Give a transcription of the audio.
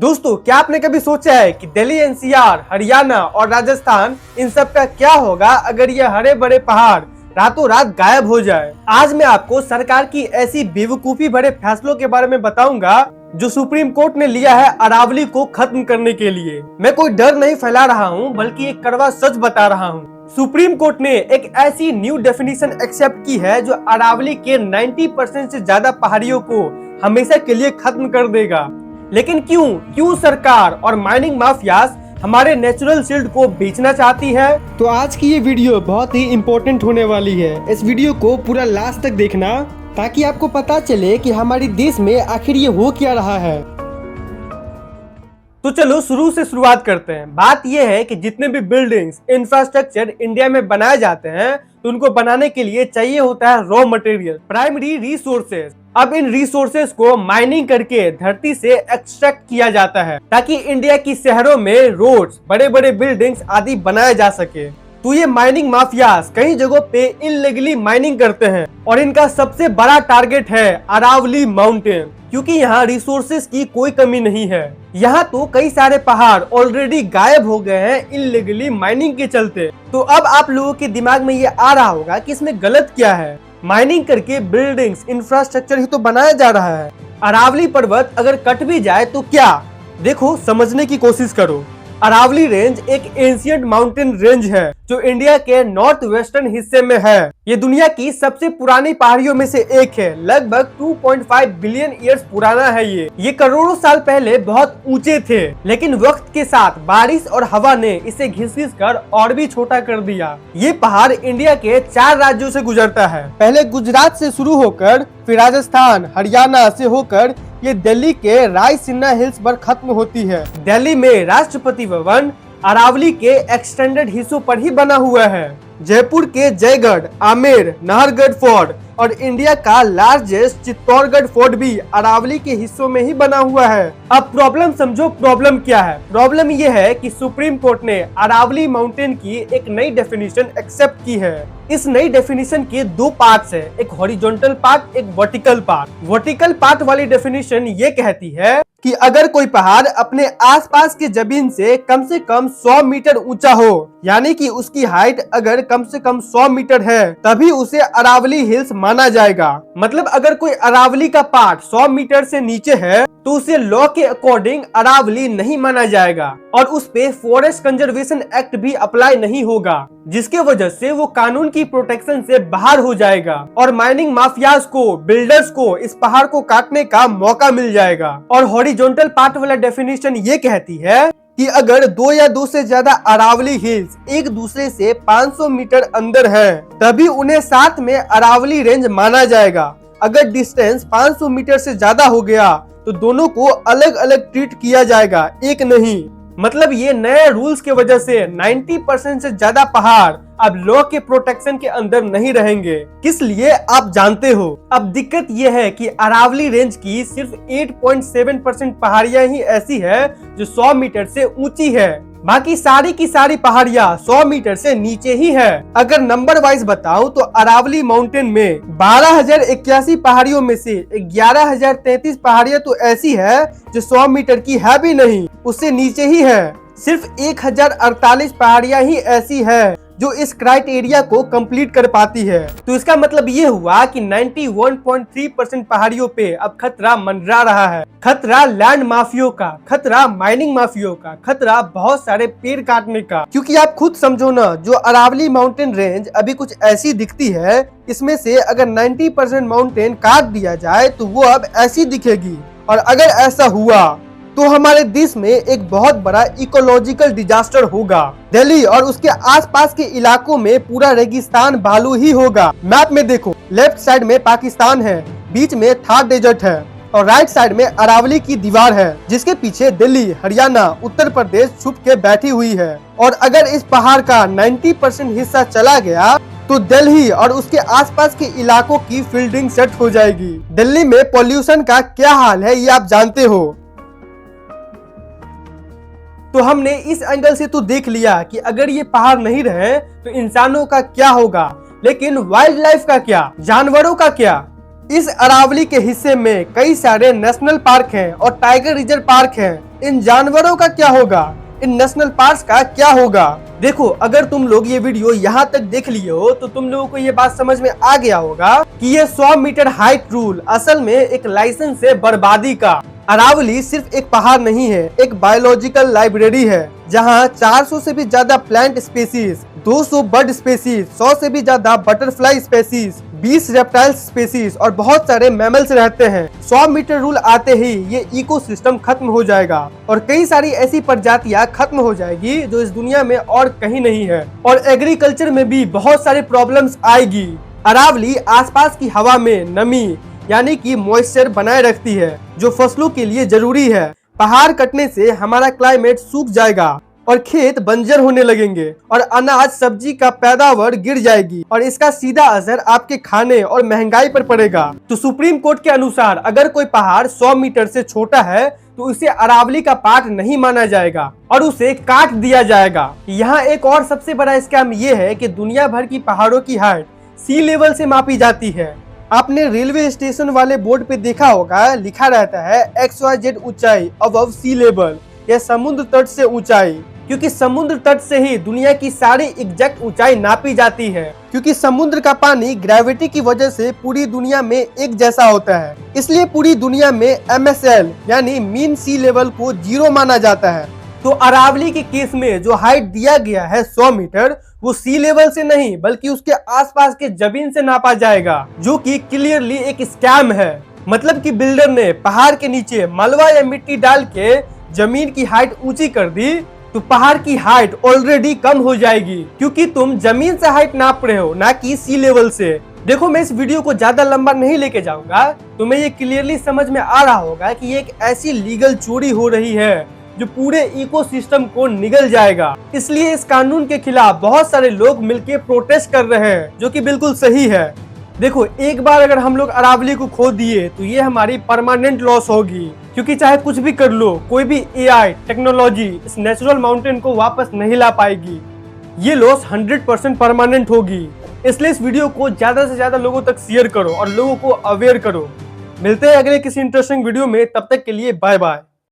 दोस्तों, क्या आपने कभी सोचा है कि दिल्ली एनसीआर, हरियाणा और राजस्थान इन सब का क्या होगा अगर ये हरे भरे पहाड़ रातों रात गायब हो जाए। आज मैं आपको सरकार की ऐसी बेवकूफी भरे फैसलों के बारे में बताऊंगा जो सुप्रीम कोर्ट ने लिया है अरावली को खत्म करने के लिए। मैं कोई डर नहीं फैला रहा हूं, बल्कि एक कड़वा सच बता रहा हूं। सुप्रीम कोर्ट ने एक ऐसी न्यू डेफिनेशन एक्सेप्ट की है जो अरावली के 90% से ज्यादा पहाड़ियों को हमेशा के लिए खत्म कर देगा। लेकिन क्यों सरकार और माइनिंग माफियाज हमारे नेचुरल शील्ड को बेचना चाहती है? तो आज की ये वीडियो बहुत ही इम्पोर्टेंट होने वाली है। इस वीडियो को पूरा लास्ट तक देखना ताकि आपको पता चले कि हमारे देश में आखिर ये हो क्या रहा है। तो चलो शुरू से शुरुआत करते हैं। बात यह है कि जितने भी बिल्डिंग्स, इंफ्रास्ट्रक्चर इंडिया में बनाए जाते हैं तो उनको बनाने के लिए चाहिए होता है रॉ मटेरियल, प्राइमरी रिसोर्सेज। अब इन रिसोर्सेज को माइनिंग करके धरती से एक्सट्रैक्ट किया जाता है ताकि इंडिया की शहरों में रोड्स, बड़े बड़े बिल्डिंग्स आदि बनाए जा सके। तो ये माइनिंग माफियाज कई जगहों पे इल्लीगली माइनिंग करते हैं और इनका सबसे बड़ा टारगेट है अरावली माउंटेन, क्योंकि यहाँ रिसोर्सेज की कोई कमी नहीं है। यहाँ तो कई सारे पहाड़ ऑलरेडी गायब हो गए हैं इल्लीगली माइनिंग के चलते। तो अब आप लोगों के दिमाग में ये आ रहा होगा कि इसमें गलत क्या है। माइनिंग करके बिल्डिंग्स, इंफ्रास्ट्रक्चर ही तो बनाया जा रहा है। अरावली पर्वत अगर कट भी जाए तो क्या? देखो, समझने की कोशिश करो। अरावली रेंज एक एंशिएंट माउंटेन रेंज है जो इंडिया के नॉर्थ वेस्टर्न हिस्से में है। ये दुनिया की सबसे पुरानी पहाड़ियों में से एक है। लगभग 2.5 बिलियन ईयर्स पुराना है। ये करोड़ों साल पहले बहुत ऊंचे थे, लेकिन वक्त के साथ बारिश और हवा ने इसे घिस-घिस कर और भी छोटा कर दिया। ये पहाड़ इंडिया के 4 राज्यों से गुजरता है। पहले गुजरात से शुरू होकर फिर राजस्थान, हरियाणा से होकर ये दिल्ली के रायसीना हिल्स पर खत्म होती है। दिल्ली में राष्ट्रपति भवन अरावली के एक्सटेंडेड हिस्सों पर ही बना हुआ है। जयपुर के जयगढ़, आमेर, नाहरगढ़ फोर्ट और इंडिया का लार्जेस्ट चित्तौड़गढ़ फोर्ट भी अरावली के हिस्सों में ही बना हुआ है। अब प्रॉब्लम समझो, प्रॉब्लम क्या है? प्रॉब्लम ये है कि सुप्रीम कोर्ट ने अरावली माउंटेन की एक नई डेफिनेशन एक्सेप्ट की है। इस नई डेफिनेशन के 2 पार्ट्स है, एक हॉरिजॉन्टल पार्ट, एक वर्टिकल पार्ट। वर्टिकल पार्ट वाली डेफिनेशन ये कहती है कि अगर कोई पहाड़ अपने आसपास के जमीन से कम 100 मीटर ऊंचा हो, यानी कि उसकी हाइट अगर कम से कम 100 मीटर है, तभी उसे अरावली हिल्स माना जाएगा। मतलब अगर कोई अरावली का पार्ट 100 मीटर से नीचे है तो उसे लॉ के अकॉर्डिंग अरावली नहीं माना जाएगा और उस पे फॉरेस्ट कंजर्वेशन एक्ट भी अप्लाई नहीं होगा, जिसके वजह से वो कानून की प्रोटेक्शन से बाहर हो जाएगा और माइनिंग माफियाज को, बिल्डर्स को इस पहाड़ को काटने का मौका मिल जाएगा। और हॉरिजॉन्टल पार्ट वाला डेफिनेशन ये कहती है कि अगर 2 या 2 से ज्यादा अरावली हिल्स एक दूसरे से 500 मीटर अंदर है, तभी उन्हें साथ में अरावली रेंज माना जाएगा। अगर डिस्टेंस 500 मीटर से ज्यादा हो गया तो दोनों को अलग अलग ट्रीट किया जाएगा, एक नहीं। मतलब ये नए रूल्स के वजह से 90% से ज्यादा पहाड़ अब लॉ के प्रोटेक्शन के अंदर नहीं रहेंगे। किस लिए आप जानते हो? अब दिक्कत ये है कि अरावली रेंज की सिर्फ 8.7% पहाड़ियां ही ऐसी है जो 100 मीटर से ऊंची है। बाकी सारी की सारी पहाड़ियां 100 मीटर से नीचे ही है। अगर नंबर वाइज बताऊं तो अरावली माउंटेन में 12,081 पहाड़ियों में से 11,033 पहाड़ियां तो ऐसी है जो 100 मीटर की है भी नहीं, उससे नीचे ही है। सिर्फ 1,048 पहाड़ियां ही ऐसी है जो इस क्राइटेरिया को कंप्लीट कर पाती है। तो इसका मतलब ये हुआ कि 91.3% पहाड़ियों पे अब खतरा मंडरा रहा है। खतरा लैंड माफियों का, खतरा माइनिंग माफियों का, खतरा बहुत सारे पेड़ काटने का। क्योंकि आप खुद समझो ना, जो अरावली माउंटेन रेंज अभी कुछ ऐसी दिखती है, इसमें से अगर 90% माउंटेन काट दिया जाए तो वो अब ऐसी दिखेगी। और अगर ऐसा हुआ तो हमारे देश में एक बहुत बड़ा इकोलॉजिकल डिजास्टर होगा। दिल्ली और उसके आसपास के इलाकों में पूरा रेगिस्तान भालू ही होगा। मैप में देखो, लेफ्ट साइड में पाकिस्तान है, बीच में थार डेजर्ट है और राइट साइड में अरावली की दीवार है, जिसके पीछे दिल्ली, हरियाणा, उत्तर प्रदेश छुप के बैठी हुई है। और अगर इस पहाड़ का 90% हिस्सा चला गया तो दिल्ली और उसके आसपास के इलाकों की फील्डिंग सेट हो जाएगी। दिल्ली में पॉल्यूशन का क्या हाल है ये आप जानते हो। तो हमने इस एंगल से तो देख लिया कि अगर ये पहाड़ नहीं रहे तो इंसानों का क्या होगा, लेकिन वाइल्ड लाइफ का क्या, जानवरों का क्या? इस अरावली के हिस्से में कई सारे नेशनल पार्क हैं और टाइगर रिजर्व पार्क हैं। इन जानवरों का क्या होगा, इन नेशनल पार्क का क्या होगा? देखो, अगर तुम लोग ये वीडियो यहाँ तक देख लिए हो तो तुम लोगों को ये बात समझ में आ गया होगा कि ये 100 मीटर हाइट रूल असल में एक लाइसेंस है बर्बादी का। अरावली सिर्फ एक पहाड़ नहीं है, एक बायोलॉजिकल लाइब्रेरी है जहाँ 400 से भी ज्यादा प्लांट स्पेसीज, 200 बर्ड स्पेसीज, 100 से भी ज्यादा बटरफ्लाई स्पेसीज, 20 रेप्टाइल स्पेसीज और बहुत सारे मैमल्स रहते हैं। 100 मीटर रूल आते ही ये इकोसिस्टम खत्म हो जाएगा और कई सारी ऐसी प्रजातियां खत्म हो जाएगी जो इस दुनिया में और कहीं नहीं है। और एग्रीकल्चर में भी बहुत सारी प्रॉब्लम्स आएगी। अरावली आसपास की हवा में नमी यानी कि मॉइस्चर बनाए रखती है जो फसलों के लिए जरूरी है। पहाड़ कटने से हमारा क्लाइमेट सूख जाएगा और खेत बंजर होने लगेंगे और अनाज सब्जी का पैदावार गिर जाएगी और इसका सीधा असर आपके खाने और महंगाई पर पड़ेगा। तो सुप्रीम कोर्ट के अनुसार अगर कोई पहाड़ 100 मीटर से छोटा है तो इसे अरावली का पार्ट नहीं माना जाएगा और उसे काट दिया जाएगा। यहाँ एक और सबसे बड़ा स्कैम ये है कि दुनिया भर की पहाड़ों की हाइट सी लेवल से मापी जाती है। आपने रेलवे स्टेशन वाले बोर्ड पे देखा होगा, लिखा रहता है XYZ ऊंचाई अबव सी लेवल, यह समुद्र तट से ऊंचाई, क्योंकि समुद्र तट से ही दुनिया की सारी एग्जैक्ट ऊंचाई नापी जाती है। क्योंकि समुद्र का पानी ग्रेविटी की वजह से पूरी दुनिया में एक जैसा होता है, इसलिए पूरी दुनिया में MSL यानी मीन सी लेवल को 0 माना जाता है। तो अरावली के केस में जो हाइट दिया गया है 100 मीटर, वो सी लेवल से नहीं बल्कि उसके आसपास के जमीन से नापा जाएगा, जो कि क्लियरली एक स्कैम है। मतलब कि बिल्डर ने पहाड़ के नीचे मलबा या मिट्टी डाल के जमीन की हाइट ऊंची कर दी तो पहाड़ की हाइट ऑलरेडी कम हो जाएगी, क्योंकि तुम जमीन से हाइट नाप रहे हो ना कि सी लेवल से। देखो, मैं इस वीडियो को ज्यादा लंबा नहीं लेके जाऊंगा, तुम्हें ये क्लियरली समझ में आ रहा होगा कि ये एक ऐसी लीगल चोरी हो रही है जो पूरे इकोसिस्टम को निगल जाएगा। इसलिए इस कानून के खिलाफ बहुत सारे लोग मिलकर प्रोटेस्ट कर रहे हैं, जो कि बिल्कुल सही है। देखो, एक बार अगर हम लोग अरावली को खो दिए तो ये हमारी परमानेंट लॉस होगी, क्योंकि चाहे कुछ भी कर लो, कोई भी AI टेक्नोलॉजी इस नेचुरल माउंटेन को वापस नहीं ला पाएगी। ये लॉस 100% परमानेंट होगी। इसलिए इस वीडियो को ज्यादा से ज्यादा लोगों तक शेयर करो और लोगों को अवेयर करो। मिलते हैं अगले किसी इंटरेस्टिंग वीडियो में, तब तक के लिए बाय बाय।